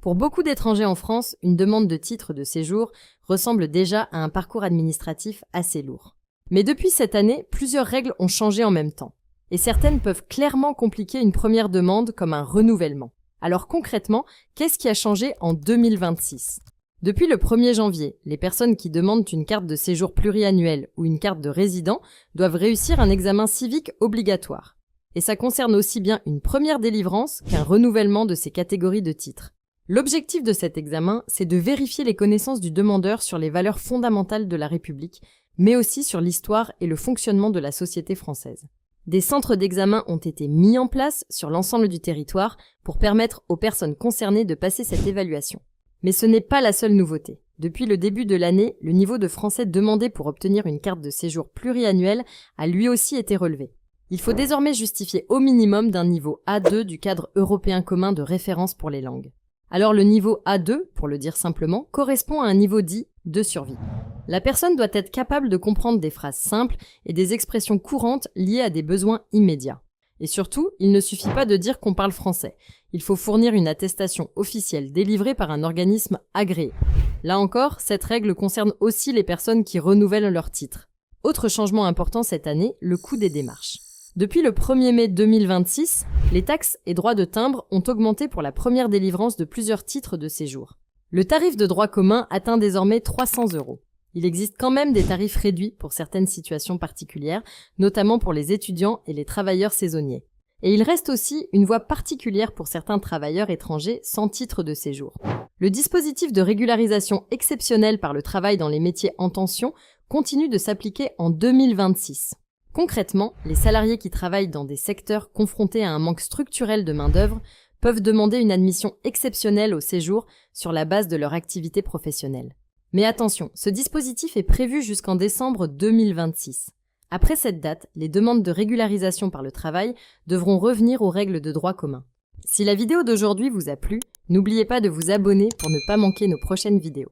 Pour beaucoup d'étrangers en France, une demande de titre de séjour ressemble déjà à un parcours administratif assez lourd. Mais depuis cette année, plusieurs règles ont changé en même temps. Et certaines peuvent clairement compliquer une première demande comme un renouvellement. Alors concrètement, qu'est-ce qui a changé en 2026 ? Depuis le 1er janvier, les personnes qui demandent une carte de séjour pluriannuelle ou une carte de résident doivent réussir un examen civique obligatoire. Et ça concerne aussi bien une première délivrance qu'un renouvellement de ces catégories de titres. L'objectif de cet examen, c'est de vérifier les connaissances du demandeur sur les valeurs fondamentales de la République, mais aussi sur l'histoire et le fonctionnement de la société française. Des centres d'examen ont été mis en place sur l'ensemble du territoire pour permettre aux personnes concernées de passer cette évaluation. Mais ce n'est pas la seule nouveauté. Depuis le début de l'année, le niveau de français demandé pour obtenir une carte de séjour pluriannuelle a lui aussi été relevé. Il faut désormais justifier au minimum d'un niveau A2 du cadre européen commun de référence pour les langues. Alors le niveau A2, pour le dire simplement, correspond à un niveau dit de survie. La personne doit être capable de comprendre des phrases simples et des expressions courantes liées à des besoins immédiats. Et surtout, il ne suffit pas de dire qu'on parle français. Il faut fournir une attestation officielle délivrée par un organisme agréé. Là encore, cette règle concerne aussi les personnes qui renouvellent leur titre. Autre changement important cette année, le coût des démarches. Depuis le 1er mai 2026, les taxes et droits de timbre ont augmenté pour la première délivrance de plusieurs titres de séjour. Le tarif de droit commun atteint désormais 300 €. Il existe quand même des tarifs réduits pour certaines situations particulières, notamment pour les étudiants et les travailleurs saisonniers. Et il reste aussi une voie particulière pour certains travailleurs étrangers sans titre de séjour. Le dispositif de régularisation exceptionnelle par le travail dans les métiers en tension continue de s'appliquer en 2026. Concrètement, les salariés qui travaillent dans des secteurs confrontés à un manque structurel de main-d'œuvre peuvent demander une admission exceptionnelle au séjour sur la base de leur activité professionnelle. Mais attention, ce dispositif est prévu jusqu'en décembre 2026. Après cette date, les demandes de régularisation par le travail devront revenir aux règles de droit commun. Si la vidéo d'aujourd'hui vous a plu, n'oubliez pas de vous abonner pour ne pas manquer nos prochaines vidéos.